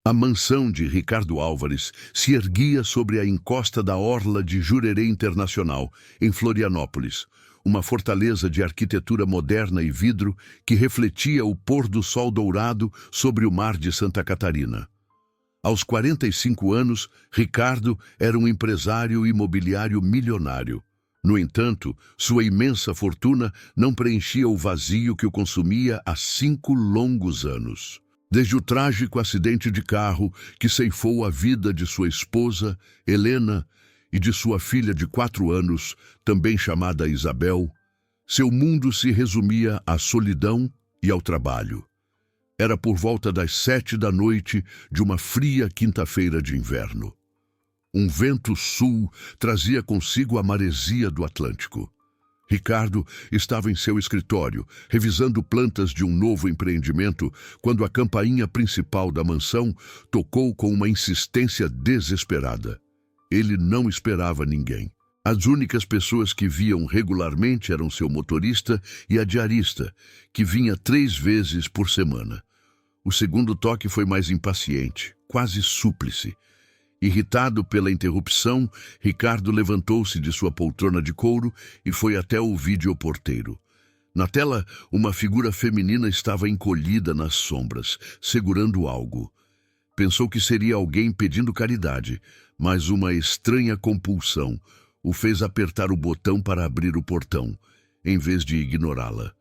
A mansão de Ricardo Álvares se erguia sobre a encosta da orla de Jurerê Internacional, em Florianópolis, uma fortaleza de arquitetura moderna e vidro que refletia o pôr do sol dourado sobre o mar de Santa Catarina. Aos 45 anos, Ricardo era um empresário imobiliário milionário. No entanto, sua imensa fortuna não preenchia o vazio que o consumia há 5 longos anos. Desde o trágico acidente de carro que ceifou a vida de sua esposa, Helena, e de sua filha de 4 anos, também chamada Isabel, seu mundo se resumia à solidão e ao trabalho. Era por volta das 7 da noite de uma fria quinta-feira de inverno. Um vento sul trazia consigo a maresia do Atlântico. Ricardo estava em seu escritório, revisando plantas de um novo empreendimento, quando a campainha principal da mansão tocou com uma insistência desesperada. Ele não esperava ninguém. As únicas pessoas que viam regularmente eram seu motorista e a diarista, que vinha 3 vezes por semana. O segundo toque foi mais impaciente, quase súplice. Irritado pela interrupção, Ricardo levantou-se de sua poltrona de couro e foi até o videoporteiro. Na tela, uma figura feminina estava encolhida nas sombras, segurando algo. Pensou que seria alguém pedindo caridade, mas uma estranha compulsão o fez apertar o botão para abrir o portão, em vez de ignorá-la.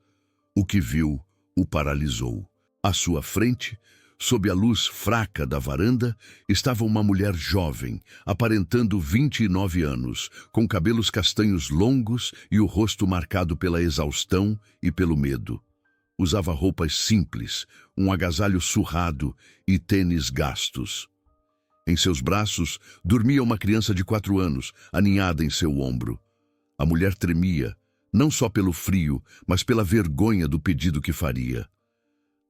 O que viu o paralisou. À sua frente, sob a luz fraca da varanda, estava uma mulher jovem, aparentando 29 anos, com cabelos castanhos longos e o rosto marcado pela exaustão e pelo medo. Usava roupas simples, um agasalho surrado e tênis gastos. Em seus braços dormia uma criança de 4 anos, aninhada em seu ombro. A mulher tremia, não só pelo frio, mas pela vergonha do pedido que faria.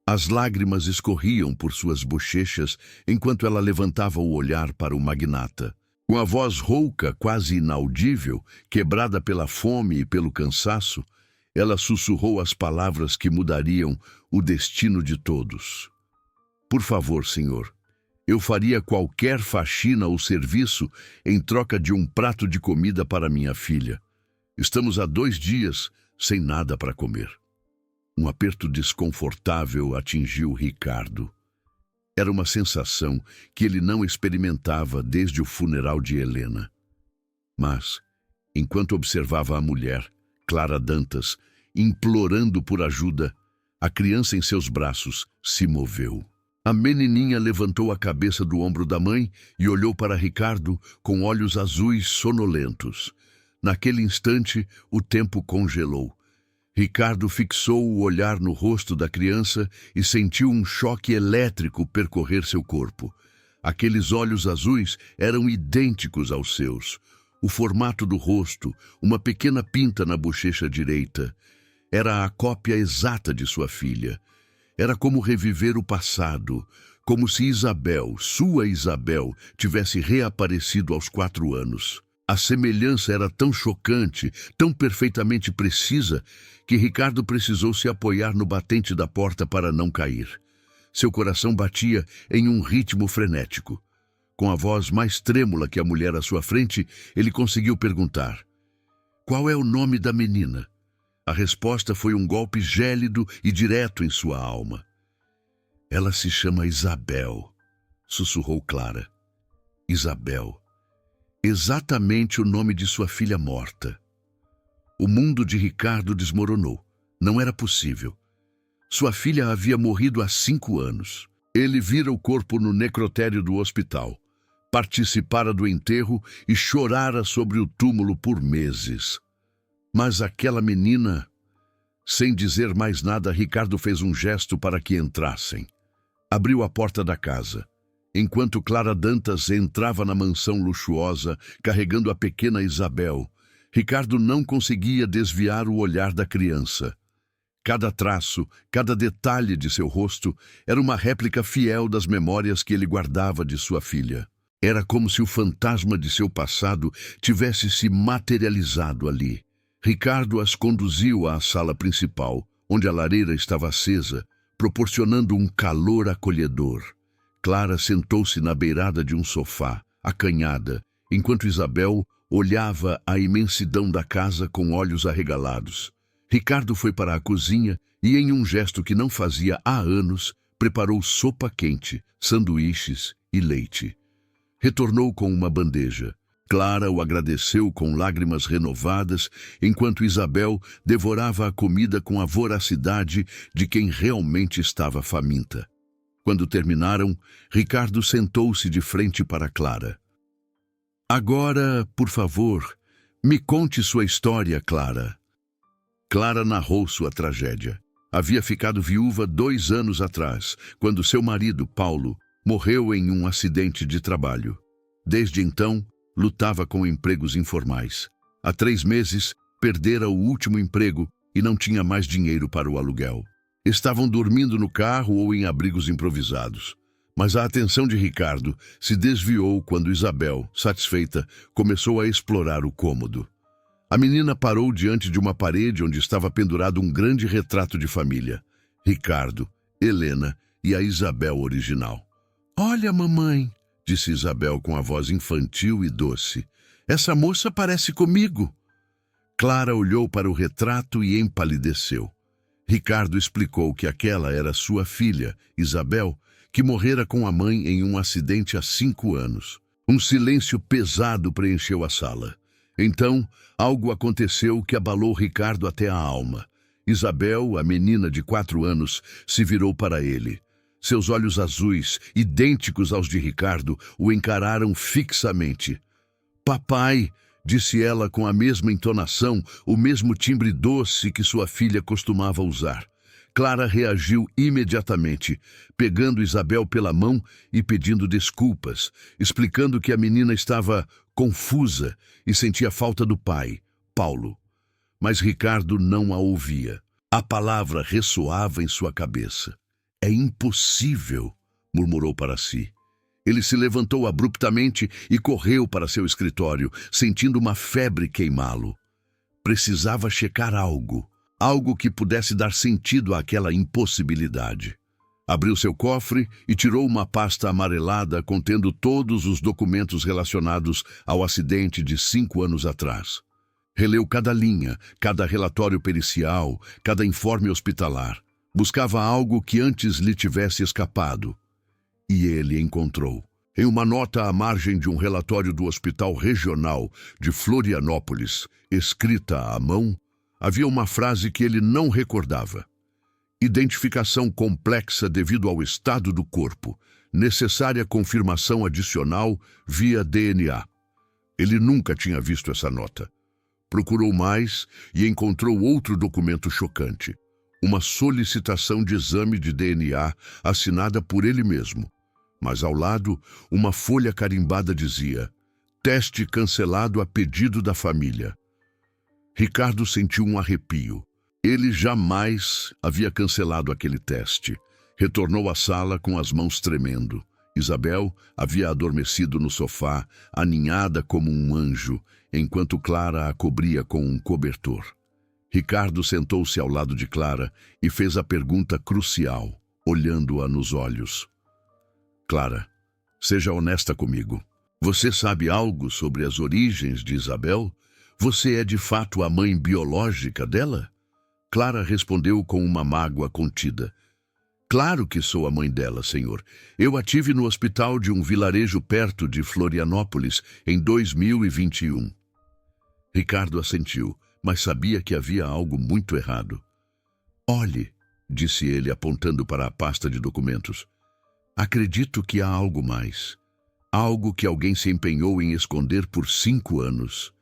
As lágrimas escorriam por suas bochechas enquanto ela levantava o olhar para o magnata. Com a voz rouca, quase inaudível, quebrada pela fome e pelo cansaço, ela sussurrou as palavras que mudariam o destino de todos. Por favor, senhor, eu faria qualquer faxina ou serviço em troca de um prato de comida para minha filha. Estamos há 2 dias sem nada para comer. Um aperto desconfortável atingiu Ricardo. Era uma sensação que ele não experimentava desde o funeral de Helena. Mas, enquanto observava a mulher, Clara Dantas, implorando por ajuda, a criança em seus braços se moveu. A menininha levantou a cabeça do ombro da mãe e olhou para Ricardo com olhos azuis sonolentos. Naquele instante, o tempo congelou. Ricardo fixou o olhar no rosto da criança e sentiu um choque elétrico percorrer seu corpo. Aqueles olhos azuis eram idênticos aos seus. O formato do rosto, uma pequena pinta na bochecha direita. Era a cópia exata de sua filha. Era como reviver o passado, como se Isabel, sua Isabel, tivesse reaparecido aos 4 anos. A semelhança era tão chocante, tão perfeitamente precisa, que Ricardo precisou se apoiar no batente da porta para não cair. Seu coração batia em um ritmo frenético. Com a voz mais trêmula que a mulher à sua frente, ele conseguiu perguntar: "Qual é o nome da menina?" A resposta foi um golpe gélido e direto em sua alma. "Ela se chama Isabel", sussurrou Clara. Isabel. Exatamente o nome de sua filha morta. O mundo de Ricardo desmoronou. Não era possível. Sua filha havia morrido há 5 anos. Ele vira o corpo no necrotério do hospital. Participara do enterro e chorara sobre o túmulo por meses. Mas aquela menina... Sem dizer mais nada, Ricardo fez um gesto para que entrassem. Abriu a porta da casa. Enquanto Clara Dantas entrava na mansão luxuosa, carregando a pequena Isabel, Ricardo não conseguia desviar o olhar da criança. Cada traço, cada detalhe de seu rosto era uma réplica fiel das memórias que ele guardava de sua filha. Era como se o fantasma de seu passado tivesse se materializado ali. Ricardo as conduziu à sala principal, onde a lareira estava acesa, proporcionando um calor acolhedor. Clara sentou-se na beirada de um sofá, acanhada, enquanto Isabel olhava a imensidão da casa com olhos arregalados. Ricardo foi para a cozinha e, em um gesto que não fazia há anos, preparou sopa quente, sanduíches e leite. Retornou com uma bandeja. Clara o agradeceu com lágrimas renovadas, enquanto Isabel devorava a comida com a voracidade de quem realmente estava faminta. Quando terminaram, Ricardo sentou-se de frente para Clara. Agora, por favor, me conte sua história, Clara. Clara narrou sua tragédia. Havia ficado viúva 2 anos atrás, quando seu marido, Paulo, morreu em um acidente de trabalho. Desde então, lutava com empregos informais. Há 3 meses, perdera o último emprego e não tinha mais dinheiro para o aluguel. Estavam dormindo no carro ou em abrigos improvisados. Mas a atenção de Ricardo se desviou quando Isabel, satisfeita, começou a explorar o cômodo. A menina parou diante de uma parede onde estava pendurado um grande retrato de família. Ricardo, Helena e a Isabel original. "Olha, mamãe", disse Isabel com a voz infantil e doce. "Essa moça parece comigo." Clara olhou para o retrato e empalideceu. Ricardo explicou que aquela era sua filha, Isabel, que morrera com a mãe em um acidente há 5 anos. Um silêncio pesado preencheu a sala. Então, algo aconteceu que abalou Ricardo até a alma. Isabel, a menina de 4 anos, se virou para ele. Seus olhos azuis, idênticos aos de Ricardo, o encararam fixamente. "Papai", disse ela com a mesma entonação, o mesmo timbre doce que sua filha costumava usar. Clara reagiu imediatamente, pegando Isabel pela mão e pedindo desculpas, explicando que a menina estava confusa e sentia falta do pai, Paulo. Mas Ricardo não a ouvia. A palavra ressoava em sua cabeça. "É impossível", murmurou para si. Ele se levantou abruptamente e correu para seu escritório, sentindo uma febre queimá-lo. Precisava checar algo que pudesse dar sentido àquela impossibilidade. Abriu seu cofre e tirou uma pasta amarelada contendo todos os documentos relacionados ao acidente de 5 anos atrás. Releu cada linha, cada relatório pericial, cada informe hospitalar. Buscava algo que antes lhe tivesse escapado. E ele encontrou. Em uma nota à margem de um relatório do Hospital Regional de Florianópolis, escrita à mão, havia uma frase que ele não recordava. "Identificação complexa devido ao estado do corpo. Necessária confirmação adicional via DNA." Ele nunca tinha visto essa nota. Procurou mais e encontrou outro documento chocante. Uma solicitação de exame de DNA assinada por ele mesmo. Mas ao lado, uma folha carimbada dizia: "Teste cancelado a pedido da família." Ricardo sentiu um arrepio. Ele jamais havia cancelado aquele teste. Retornou à sala com as mãos tremendo. Isabel havia adormecido no sofá, aninhada como um anjo, enquanto Clara a cobria com um cobertor. Ricardo sentou-se ao lado de Clara e fez a pergunta crucial, olhando-a nos olhos. "Clara, seja honesta comigo. Você sabe algo sobre as origens de Isabel? Você é de fato a mãe biológica dela?" Clara respondeu com uma mágoa contida. "Claro que sou a mãe dela, senhor. Eu a tive no hospital de um vilarejo perto de Florianópolis em 2021. Ricardo assentiu, mas sabia que havia algo muito errado. "Olhe", disse ele apontando para a pasta de documentos. "Acredito que há algo mais. Algo que alguém se empenhou em esconder por 5 anos.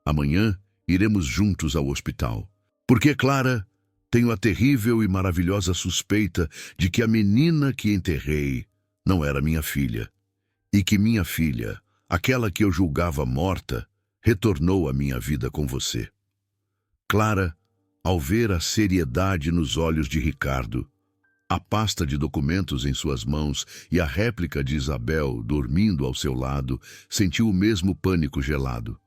Amanhã iremos juntos ao hospital. Porque, Clara, tenho a terrível e maravilhosa suspeita de que a menina que enterrei não era minha filha. E que minha filha, aquela que eu julgava morta, retornou à minha vida com você." Clara, ao ver a seriedade nos olhos de Ricardo, a pasta de documentos em suas mãos e a réplica de Isabel dormindo ao seu lado, sentiu o mesmo pânico gelado.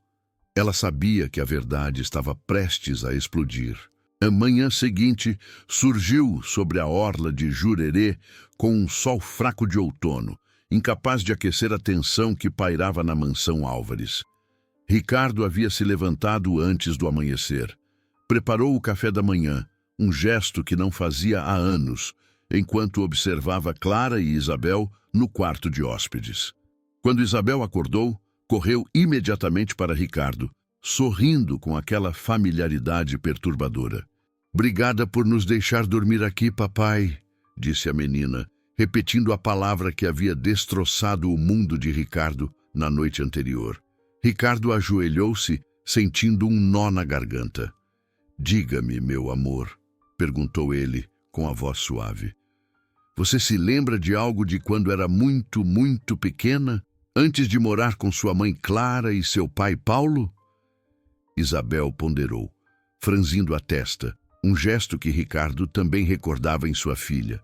Ela sabia que a verdade estava prestes a explodir. A manhã seguinte surgiu sobre a orla de Jurerê com um sol fraco de outono, incapaz de aquecer a tensão que pairava na mansão Álvares. Ricardo havia se levantado antes do amanhecer. Preparou o café da manhã, um gesto que não fazia há anos, enquanto observava Clara e Isabel no quarto de hóspedes. Quando Isabel acordou, correu imediatamente para Ricardo, sorrindo com aquela familiaridade perturbadora. "Obrigada por nos deixar dormir aqui, papai", disse a menina, repetindo a palavra que havia destroçado o mundo de Ricardo na noite anterior. Ricardo ajoelhou-se, sentindo um nó na garganta. "Diga-me, meu amor", perguntou ele, com a voz suave. "Você se lembra de algo de quando era muito, muito pequena, antes de morar com sua mãe Clara e seu pai Paulo?" Isabel ponderou, franzindo a testa, um gesto que Ricardo também recordava em sua filha.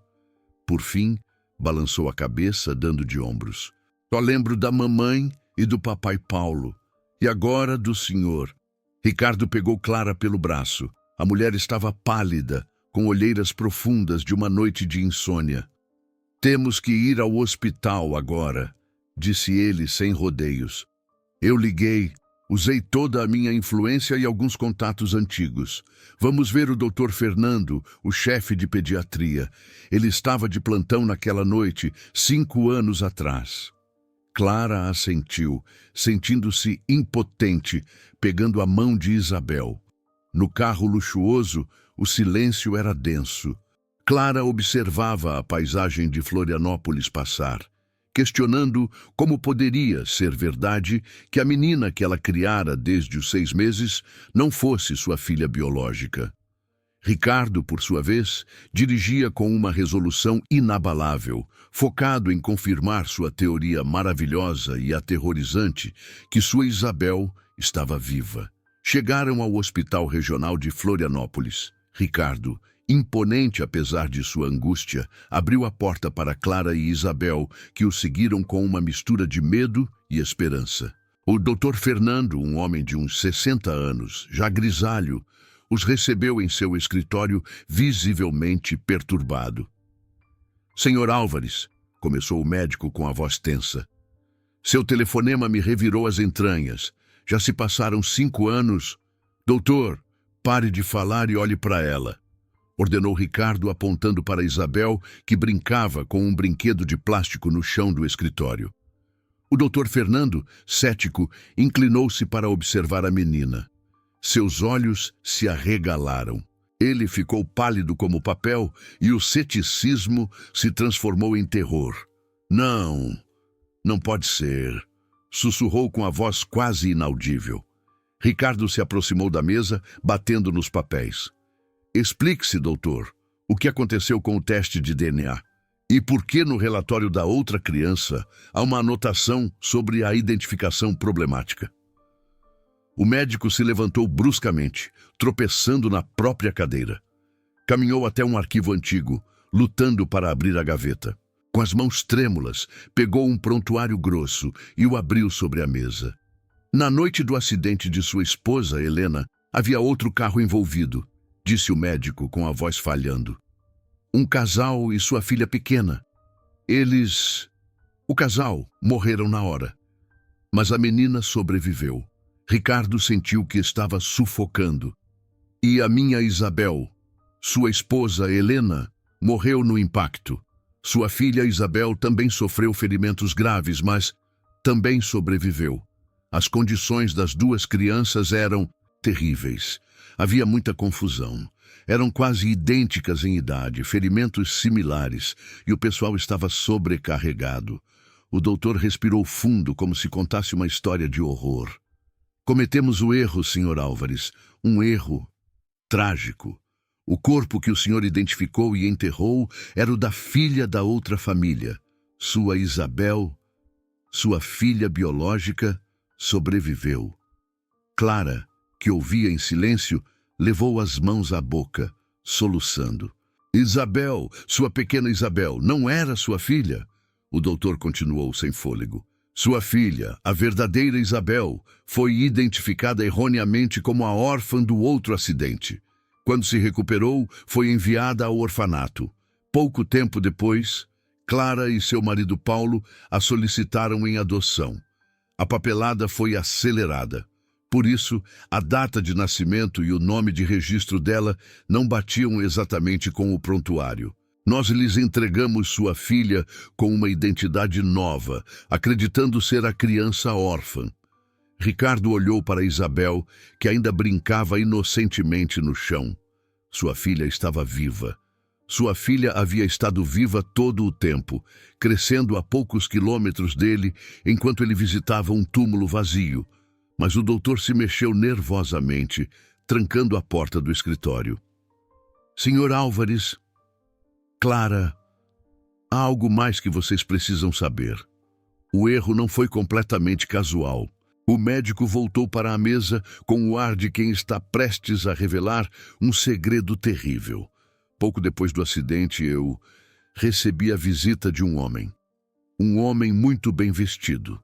Por fim, balançou a cabeça, dando de ombros. "Só lembro da mamãe e do papai Paulo. E agora do senhor." Ricardo pegou Clara pelo braço. A mulher estava pálida, com olheiras profundas de uma noite de insônia. "Temos que ir ao hospital agora", disse ele sem rodeios. "Eu liguei, usei toda a minha influência e alguns contatos antigos. Vamos ver o Dr. Fernando, o chefe de pediatria. Ele estava de plantão naquela noite, 5 anos atrás." Clara assentiu, sentindo-se impotente, pegando a mão de Isabel. No carro luxuoso, o silêncio era denso. Clara observava a paisagem de Florianópolis passar, questionando como poderia ser verdade que a menina que ela criara desde os 6 meses não fosse sua filha biológica. Ricardo, por sua vez, dirigia com uma resolução inabalável, focado em confirmar sua teoria maravilhosa e aterrorizante que sua Isabel estava viva. Chegaram ao Hospital Regional de Florianópolis. Ricardo, imponente apesar de sua angústia, abriu a porta para Clara e Isabel, que o seguiram com uma mistura de medo e esperança. O Dr. Fernando, um homem de uns 60 anos, já grisalho, os recebeu em seu escritório visivelmente perturbado. "Senhor Álvares", começou o médico com a voz tensa, "seu telefonema me revirou as entranhas. Já se passaram 5 anos. Doutor, pare de falar e olhe para ela", ordenou Ricardo, apontando para Isabel, que brincava com um brinquedo de plástico no chão do escritório. O Dr. Fernando, cético, inclinou-se para observar a menina. Seus olhos se arregalaram. Ele ficou pálido como papel e o ceticismo se transformou em terror. Não pode ser", sussurrou com a voz quase inaudível. Ricardo se aproximou da mesa, batendo nos papéis. "Explique-se, doutor, o que aconteceu com o teste de DNA? E por que no relatório da outra criança há uma anotação sobre a identificação problemática?" O médico se levantou bruscamente, tropeçando na própria cadeira. Caminhou até um arquivo antigo, lutando para abrir a gaveta. Com as mãos trêmulas, pegou um prontuário grosso e o abriu sobre a mesa. Na noite do acidente de sua esposa, Helena, havia outro carro envolvido, disse o médico com a voz falhando. "Um casal e sua filha pequena. O casal morreram na hora, mas a menina sobreviveu." Ricardo sentiu que estava sufocando. "E a minha Isabel, sua esposa Helena, morreu no impacto. Sua filha Isabel também sofreu ferimentos graves, mas também sobreviveu. As condições das 2 crianças eram terríveis. Havia muita confusão. Eram quase idênticas em idade, ferimentos similares, e o pessoal estava sobrecarregado." O doutor respirou fundo, como se contasse uma história de horror. "Cometemos o erro, Sr. Álvares, um erro trágico. O corpo que o senhor identificou e enterrou era o da filha da outra família. Sua Isabel, sua filha biológica, sobreviveu." Clara, que ouvia em silêncio, levou as mãos à boca, soluçando. "Isabel, sua pequena Isabel, não era sua filha?" O doutor continuou sem fôlego. "Sua filha, a verdadeira Isabel, foi identificada erroneamente como a órfã do outro acidente. Quando se recuperou, foi enviada ao orfanato. Pouco tempo depois, Clara e seu marido Paulo a solicitaram em adoção. A papelada foi acelerada. Por isso, a data de nascimento e o nome de registro dela não batiam exatamente com o prontuário. Nós lhes entregamos sua filha com uma identidade nova, acreditando ser a criança órfã. Ricardo olhou para Isabel, que ainda brincava inocentemente no chão. Sua filha estava viva. Sua filha havia estado viva todo o tempo, crescendo a poucos quilômetros dele enquanto ele visitava um túmulo vazio. Mas o doutor se mexeu nervosamente, trancando a porta do escritório. Senhor Álvares, Clara, há algo mais que vocês precisam saber. O erro não foi completamente casual. O médico voltou para a mesa com o ar de quem está prestes a revelar um segredo terrível. Pouco depois do acidente, eu recebi a visita de um homem muito bem vestido,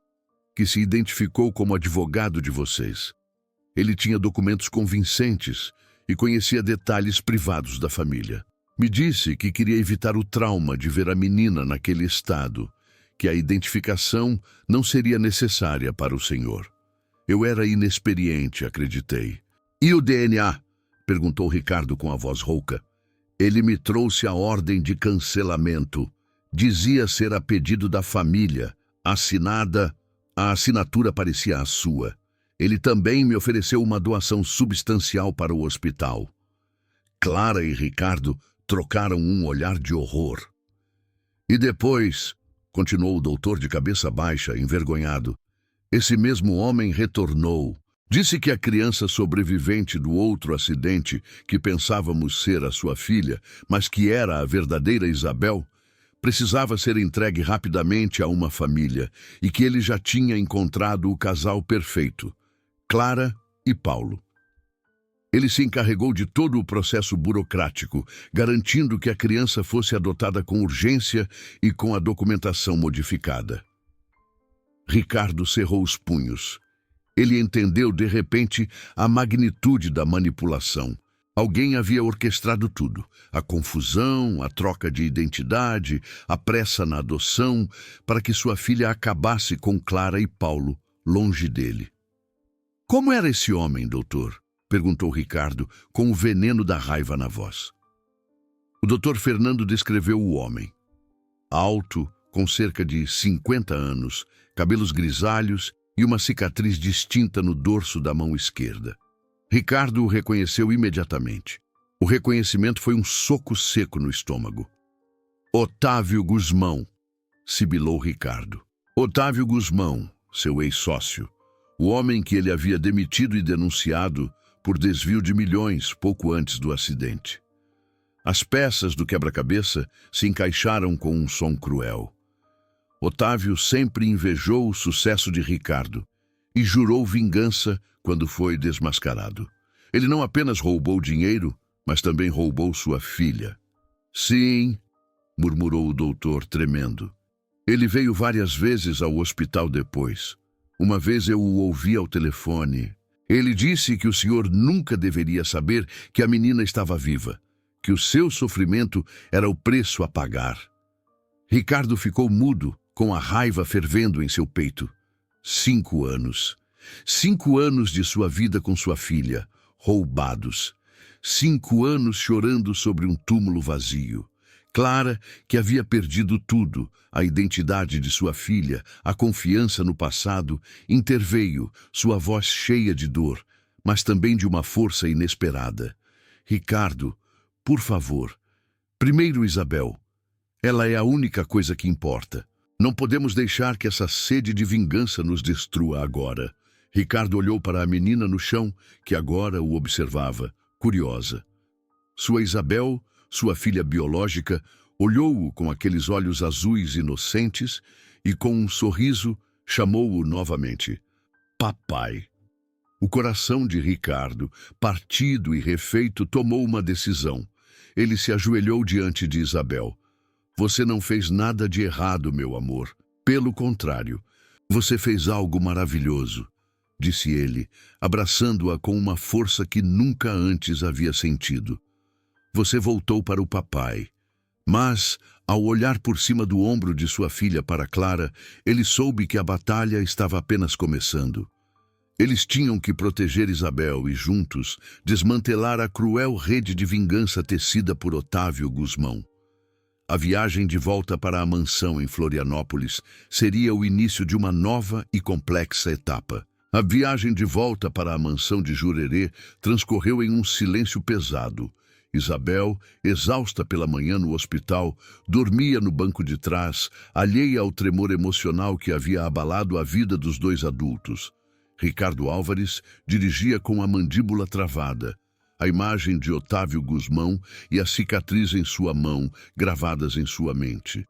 que se identificou como advogado de vocês. Ele tinha documentos convincentes e conhecia detalhes privados da família. Me disse que queria evitar o trauma de ver a menina naquele estado, que a identificação não seria necessária para o senhor. Eu era inexperiente, acreditei. E o DNA? Perguntou Ricardo com a voz rouca. Ele me trouxe a ordem de cancelamento. Dizia ser a pedido da família, assinada. A assinatura parecia a sua. Ele também me ofereceu uma doação substancial para o hospital. Clara e Ricardo trocaram um olhar de horror. E depois, continuou o doutor de cabeça baixa, envergonhado, esse mesmo homem retornou. Disse que a criança sobrevivente do outro acidente, que pensávamos ser a sua filha, mas que era a verdadeira Isabel, precisava ser entregue rapidamente a uma família e que ele já tinha encontrado o casal perfeito, Clara e Paulo. Ele se encarregou de todo o processo burocrático, garantindo que a criança fosse adotada com urgência e com a documentação modificada. Ricardo cerrou os punhos. Ele entendeu, de repente, a magnitude da manipulação. Alguém havia orquestrado tudo. A confusão, a troca de identidade, a pressa na adoção, para que sua filha acabasse com Clara e Paulo, longe dele. Como era esse homem, doutor? Perguntou Ricardo, com o veneno da raiva na voz. O doutor Fernando descreveu o homem. Alto, com cerca de 50 anos, cabelos grisalhos e uma cicatriz distinta no dorso da mão esquerda. Ricardo o reconheceu imediatamente. O reconhecimento foi um soco seco no estômago. Otávio Guzmão, sibilou Ricardo. Otávio Guzmão, seu ex-sócio, o homem que ele havia demitido e denunciado por desvio de milhões pouco antes do acidente. As peças do quebra-cabeça se encaixaram com um som cruel. Otávio sempre invejou o sucesso de Ricardo e jurou vingança quando foi desmascarado. Ele não apenas roubou dinheiro, mas também roubou sua filha. Sim, murmurou o doutor, tremendo. Ele veio várias vezes ao hospital depois. Uma vez eu o ouvi ao telefone. Ele disse que o senhor nunca deveria saber que a menina estava viva, que o seu sofrimento era o preço a pagar. Ricardo ficou mudo, com a raiva fervendo em seu peito. 5 anos. 5 anos de sua vida com sua filha, roubados. 5 anos chorando sobre um túmulo vazio. Clara, que havia perdido tudo, a identidade de sua filha, a confiança no passado, interveio, sua voz cheia de dor, mas também de uma força inesperada. Ricardo, por favor. Primeiro Isabel. Ela é a única coisa que importa. Não podemos deixar que essa sede de vingança nos destrua agora. Ricardo olhou para a menina no chão, que agora o observava, curiosa. Sua Isabel, sua filha biológica, olhou-o com aqueles olhos azuis inocentes e, com um sorriso, chamou-o novamente. Papai. O coração de Ricardo, partido e refeito, tomou uma decisão. Ele se ajoelhou diante de Isabel. Você não fez nada de errado, meu amor. Pelo contrário, você fez algo maravilhoso. disse ele, abraçando-a com uma força que nunca antes havia sentido. Você voltou para o papai. Mas, ao olhar por cima do ombro de sua filha para Clara, ele soube que a batalha estava apenas começando. Eles tinham que proteger Isabel e, juntos, desmantelar a cruel rede de vingança tecida por Otávio Guzmão. A viagem de volta para a mansão em Florianópolis seria o início de uma nova e complexa etapa. A viagem de volta para a mansão de Jurerê transcorreu em um silêncio pesado. Isabel, exausta pela manhã no hospital, dormia no banco de trás, alheia ao tremor emocional que havia abalado a vida dos dois adultos. Ricardo Álvares dirigia com a mandíbula travada, a imagem de Otávio Guzmão e a cicatriz em sua mão, gravadas em sua mente.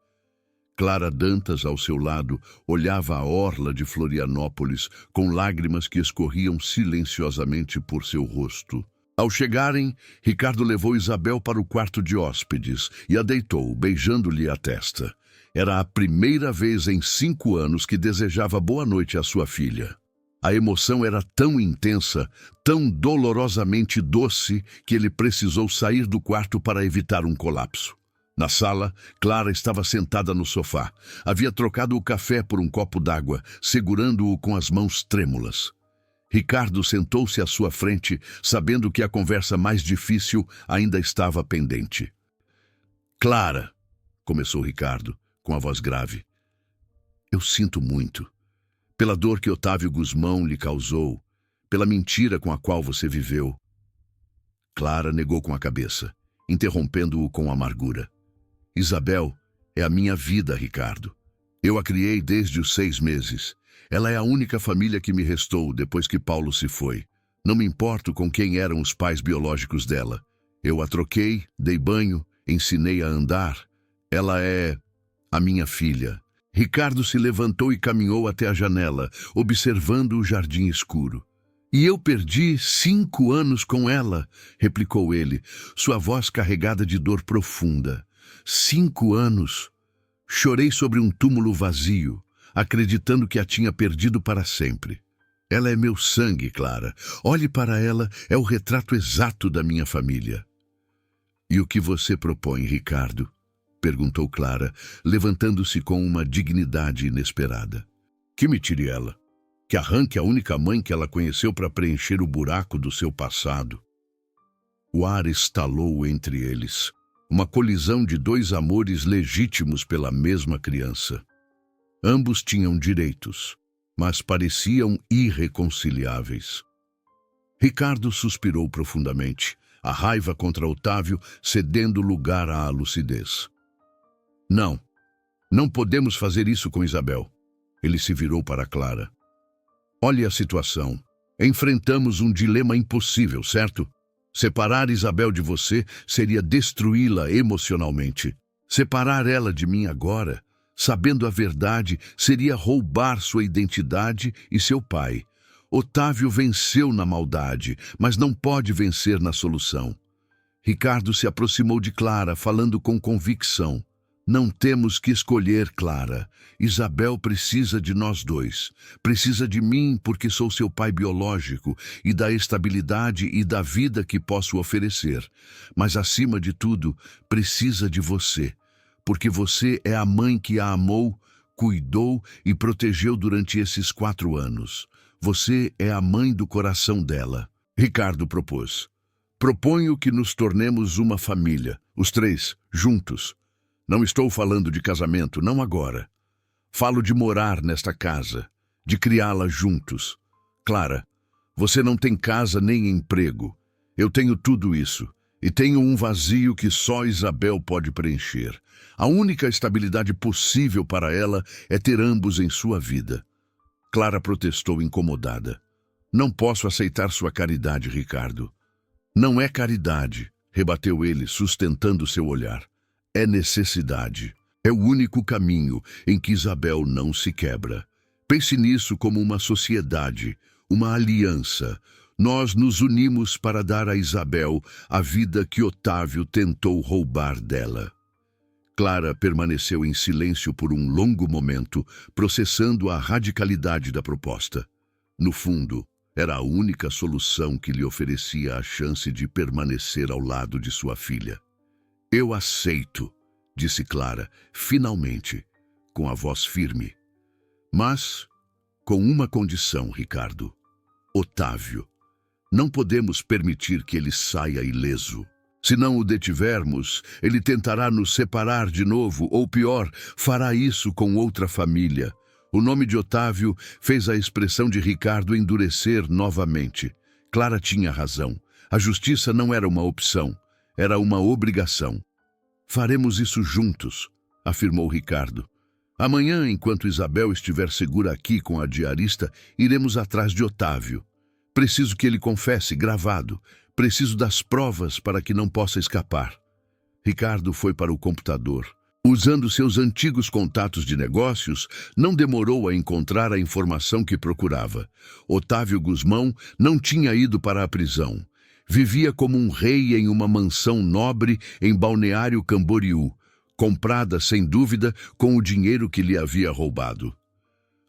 Clara Dantas, ao seu lado, olhava a orla de Florianópolis com lágrimas que escorriam silenciosamente por seu rosto. Ao chegarem, Ricardo levou Isabel para o quarto de hóspedes e a deitou, beijando-lhe a testa. Era a primeira vez em 5 anos que desejava boa noite à sua filha. A emoção era tão intensa, tão dolorosamente doce, que ele precisou sair do quarto para evitar um colapso. Na sala, Clara estava sentada no sofá. Havia trocado o café por um copo d'água, segurando-o com as mãos trêmulas. Ricardo sentou-se à sua frente, sabendo que a conversa mais difícil ainda estava pendente. Clara, começou Ricardo, com a voz grave, eu sinto muito. Pela dor que Otávio Guzmão lhe causou, pela mentira com a qual você viveu. Clara negou com a cabeça, interrompendo-o com amargura. Isabel é a minha vida, Ricardo. Eu a criei desde os 6 meses. Ela é a única família que me restou depois que Paulo se foi. Não me importo com quem eram os pais biológicos dela. Eu a troquei, dei banho, ensinei a andar. Ela é a minha filha. Ricardo se levantou e caminhou até a janela, observando o jardim escuro. E eu perdi 5 anos com ela, replicou ele, sua voz carregada de dor profunda. 5 anos. Chorei sobre um túmulo vazio, acreditando que a tinha perdido para sempre. Ela é meu sangue, Clara. Olhe para ela, é o retrato exato da minha família. E o que você propõe, Ricardo? Perguntou Clara, levantando-se com uma dignidade inesperada. Que me tire ela. Que arranque a única mãe que ela conheceu para preencher o buraco do seu passado. O ar estalou entre eles. Uma colisão de 2 amores legítimos pela mesma criança. Ambos tinham direitos, mas pareciam irreconciliáveis. Ricardo suspirou profundamente, a raiva contra Otávio cedendo lugar à lucidez. Não podemos fazer isso com Isabel. Ele se virou para Clara. Olhe a situação. Enfrentamos um dilema impossível, certo? Separar Isabel de você seria destruí-la emocionalmente. Separar ela de mim agora, sabendo a verdade, seria roubar sua identidade e seu pai. Otávio venceu na maldade, mas não pode vencer na solução. Ricardo se aproximou de Clara, falando com convicção. Não temos que escolher, Clara. Isabel precisa de nós dois. Precisa de mim porque sou seu pai biológico e da estabilidade e da vida que posso oferecer. Mas, acima de tudo, precisa de você. Porque você é a mãe que a amou, cuidou e protegeu durante esses 4 anos. Você é a mãe do coração dela. Ricardo propôs. Proponho que nos tornemos uma família, os 3, juntos. Não estou falando de casamento, não agora. Falo de morar nesta casa, de criá-la juntos. Clara, você não tem casa nem emprego. Eu tenho tudo isso. E tenho um vazio que só Isabel pode preencher. A única estabilidade possível para ela é ter ambos em sua vida. Clara protestou incomodada. Não posso aceitar sua caridade, Ricardo. Não é caridade, rebateu ele, sustentando seu olhar. É necessidade. É o único caminho em que Isabel não se quebra. Pense nisso como uma sociedade, uma aliança. Nós nos unimos para dar a Isabel a vida que Otávio tentou roubar dela. Clara permaneceu em silêncio por um longo momento, processando a radicalidade da proposta. No fundo, era a única solução que lhe oferecia a chance de permanecer ao lado de sua filha. Eu aceito, disse Clara, finalmente, com a voz firme. Mas, com uma condição, Ricardo. Otávio. Não podemos permitir que ele saia ileso. Se não o detivermos, ele tentará nos separar de novo, ou pior, fará isso com outra família. O nome de Otávio fez a expressão de Ricardo endurecer novamente. Clara tinha razão. A justiça não era uma opção, era uma obrigação. Faremos isso juntos, afirmou Ricardo. Amanhã, enquanto Isabel estiver segura aqui com a diarista, iremos atrás de Otávio. Preciso que ele confesse, gravado. Preciso das provas para que não possa escapar. Ricardo foi para o computador. Usando seus antigos contatos de negócios, não demorou a encontrar a informação que procurava. Otávio Guzmão não tinha ido para a prisão. Vivia como um rei em uma mansão nobre em Balneário Camboriú, comprada, sem dúvida, com o dinheiro que lhe havia roubado.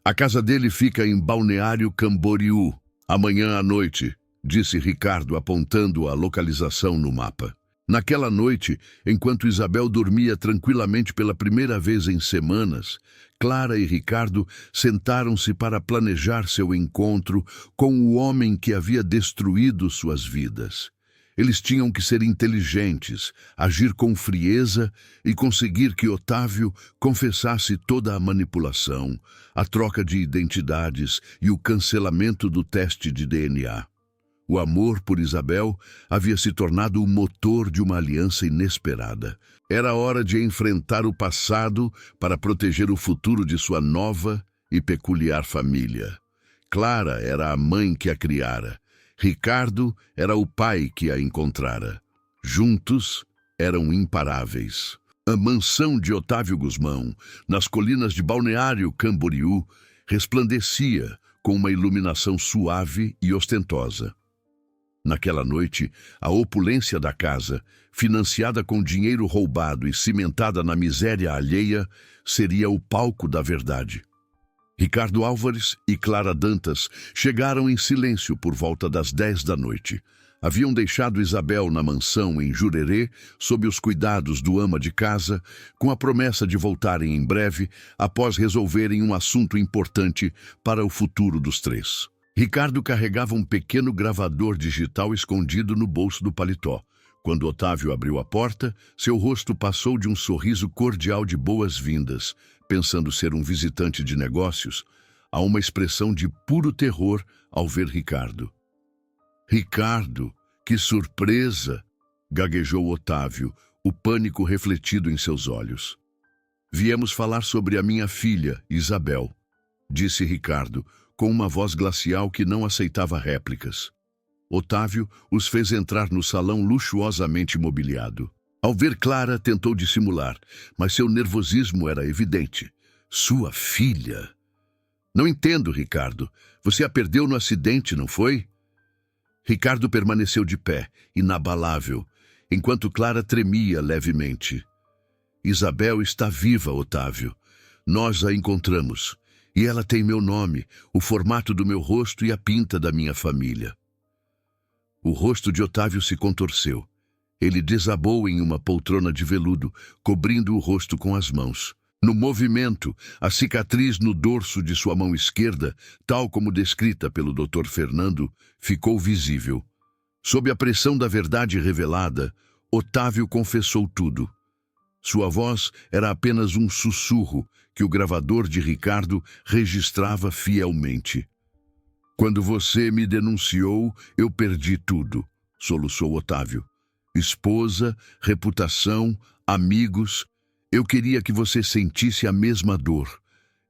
A casa dele fica em Balneário Camboriú, amanhã à noite, disse Ricardo, apontando a localização no mapa. Naquela noite, enquanto Isabel dormia tranquilamente pela primeira vez em semanas, Clara e Ricardo sentaram-se para planejar seu encontro com o homem que havia destruído suas vidas. Eles tinham que ser inteligentes, agir com frieza e conseguir que Otávio confessasse toda a manipulação, a troca de identidades e o cancelamento do teste de DNA. O amor por Isabel havia se tornado o motor de uma aliança inesperada. Era hora de enfrentar o passado para proteger o futuro de sua nova e peculiar família. Clara era a mãe que a criara. Ricardo era o pai que a encontrara. Juntos eram imparáveis. A mansão de Otávio Guzmão, nas colinas de Balneário Camboriú, resplandecia com uma iluminação suave e ostentosa. Naquela noite, a opulência da casa, financiada com dinheiro roubado e cimentada na miséria alheia, seria o palco da verdade. Ricardo Álvares e Clara Dantas chegaram em silêncio por volta das 10 da noite. Haviam deixado Isabel na mansão em Jurerê, sob os cuidados do ama de casa, com a promessa de voltarem em breve, após resolverem um assunto importante para o futuro dos três. Ricardo carregava um pequeno gravador digital escondido no bolso do paletó. Quando Otávio abriu a porta, seu rosto passou de um sorriso cordial de boas-vindas, pensando ser um visitante de negócios, a uma expressão de puro terror ao ver Ricardo. «Ricardo, que surpresa!» gaguejou Otávio, o pânico refletido em seus olhos. «Viemos falar sobre a minha filha, Isabel», disse Ricardo, com uma voz glacial que não aceitava réplicas. Otávio os fez entrar no salão luxuosamente mobiliado. Ao ver Clara, tentou dissimular, mas seu nervosismo era evidente. Sua filha? Não entendo, Ricardo. Você a perdeu no acidente, não foi? Ricardo permaneceu de pé, inabalável, enquanto Clara tremia levemente. Isabel está viva, Otávio. Nós a encontramos. E ela tem meu nome, o formato do meu rosto e a pinta da minha família. O rosto de Otávio se contorceu. Ele desabou em uma poltrona de veludo, cobrindo o rosto com as mãos. No movimento, a cicatriz no dorso de sua mão esquerda, tal como descrita pelo Dr. Fernando, ficou visível. Sob a pressão da verdade revelada, Otávio confessou tudo. Sua voz era apenas um sussurro que o gravador de Ricardo registrava fielmente. «Quando você me denunciou, eu perdi tudo», soluçou Otávio. «Esposa, reputação, amigos. Eu queria que você sentisse a mesma dor.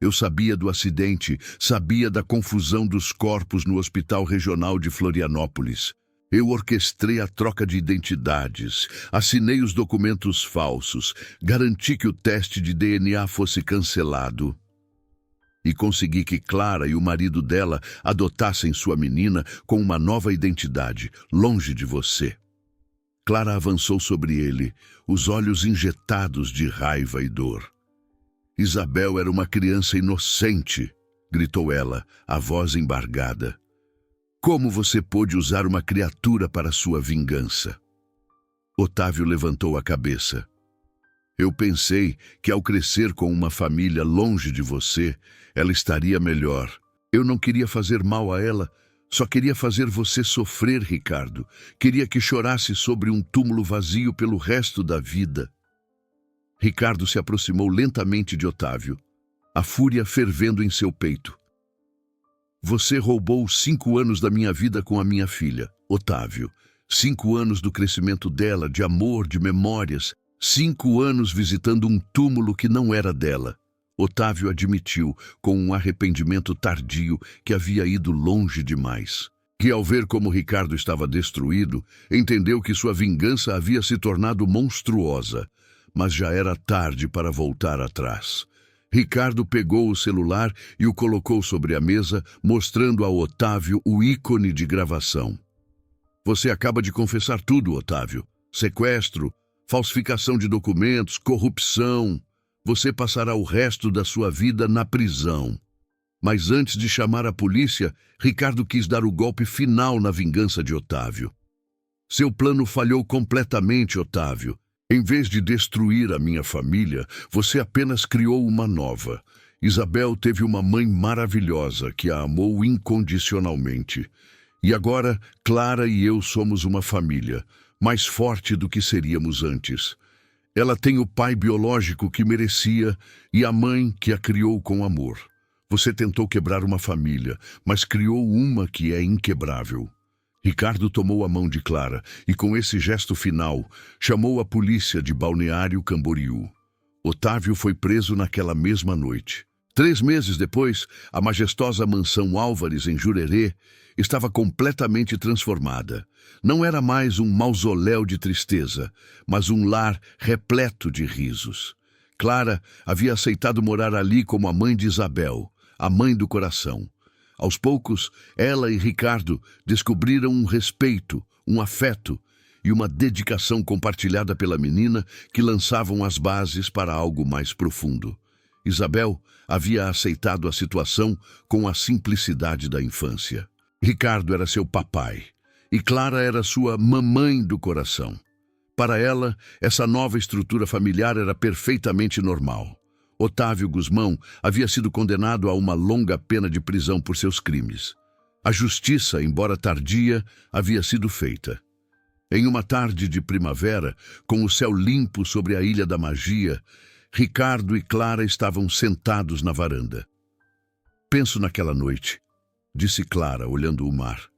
Eu sabia do acidente, sabia da confusão dos corpos no Hospital Regional de Florianópolis. Eu orquestrei a troca de identidades, assinei os documentos falsos, garanti que o teste de DNA fosse cancelado. E consegui que Clara e o marido dela adotassem sua menina com uma nova identidade, longe de você». Clara avançou sobre ele, os olhos injetados de raiva e dor. «Isabel era uma criança inocente», gritou ela, a voz embargada. Como você pôde usar uma criatura para sua vingança? Otávio levantou a cabeça. Eu pensei que ao crescer com uma família longe de você, ela estaria melhor. Eu não queria fazer mal a ela, só queria fazer você sofrer, Ricardo. Queria que chorasse sobre um túmulo vazio pelo resto da vida. Ricardo se aproximou lentamente de Otávio, a fúria fervendo em seu peito. Você roubou 5 anos da minha vida com a minha filha, Otávio. 5 anos do crescimento dela, de amor, de memórias. 5 anos visitando um túmulo que não era dela. Otávio admitiu, com um arrependimento tardio, que havia ido longe demais. Que ao ver como Ricardo estava destruído, entendeu que sua vingança havia se tornado monstruosa. Mas já era tarde para voltar atrás. Ricardo pegou o celular e o colocou sobre a mesa, mostrando a Otávio o ícone de gravação. Você acaba de confessar tudo, Otávio. Sequestro, falsificação de documentos, corrupção. Você passará o resto da sua vida na prisão. Mas antes de chamar a polícia, Ricardo quis dar o golpe final na vingança de Otávio. Seu plano falhou completamente, Otávio. Em vez de destruir a minha família, você apenas criou uma nova. Isabel teve uma mãe maravilhosa que a amou incondicionalmente. E agora, Clara e eu somos uma família, mais forte do que seríamos antes. Ela tem o pai biológico que merecia e a mãe que a criou com amor. Você tentou quebrar uma família, mas criou uma que é inquebrável. Ricardo tomou a mão de Clara e, com esse gesto final, chamou a polícia de Balneário Camboriú. Otávio foi preso naquela mesma noite. 3 meses depois, a majestosa mansão Álvares, em Jurerê, estava completamente transformada. Não era mais um mausoléu de tristeza, mas um lar repleto de risos. Clara havia aceitado morar ali como a mãe de Isabel, a mãe do coração. Aos poucos, ela e Ricardo descobriram um respeito, um afeto e uma dedicação compartilhada pela menina que lançavam as bases para algo mais profundo. Isabel havia aceitado a situação com a simplicidade da infância. Ricardo era seu papai e Clara era sua mamãe do coração. Para ela, essa nova estrutura familiar era perfeitamente normal. Otávio Guzmão havia sido condenado a uma longa pena de prisão por seus crimes. A justiça, embora tardia, havia sido feita. Em uma tarde de primavera, com o céu limpo sobre a Ilha da Magia, Ricardo e Clara estavam sentados na varanda. Penso naquela noite, disse Clara, olhando o mar.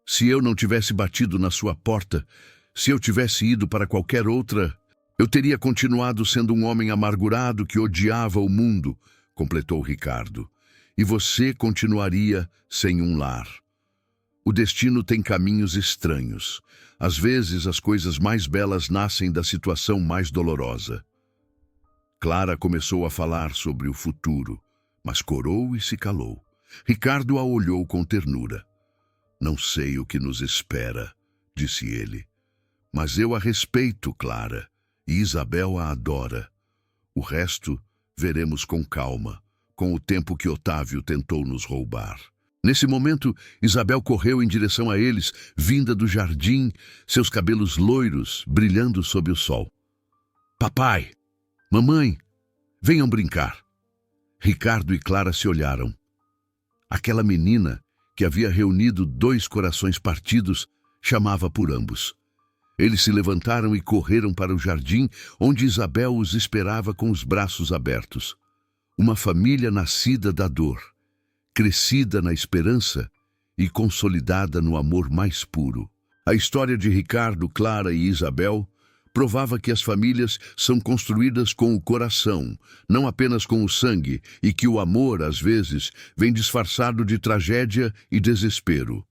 Se eu não tivesse batido na sua porta, se eu tivesse ido para qualquer outra, eu teria continuado sendo um homem amargurado que odiava o mundo, completou Ricardo. E você continuaria sem um lar. O destino tem caminhos estranhos. Às vezes, as coisas mais belas nascem da situação mais dolorosa. Clara começou a falar sobre o futuro, mas corou e se calou. Ricardo a olhou com ternura. Não sei o que nos espera, disse ele. Mas eu a respeito, Clara. E Isabel a adora. O resto veremos com calma, com o tempo que Otávio tentou nos roubar. Nesse momento, Isabel correu em direção a eles, vinda do jardim, seus cabelos loiros brilhando sob o sol. Papai! Mamãe! Venham brincar! Ricardo e Clara se olharam. Aquela menina, que havia reunido 2 corações partidos, chamava por ambos. Eles se levantaram e correram para o jardim, onde Isabel os esperava com os braços abertos. Uma família nascida da dor, crescida na esperança e consolidada no amor mais puro. A história de Ricardo, Clara e Isabel provava que as famílias são construídas com o coração, não apenas com o sangue, e que o amor, às vezes, vem disfarçado de tragédia e desespero.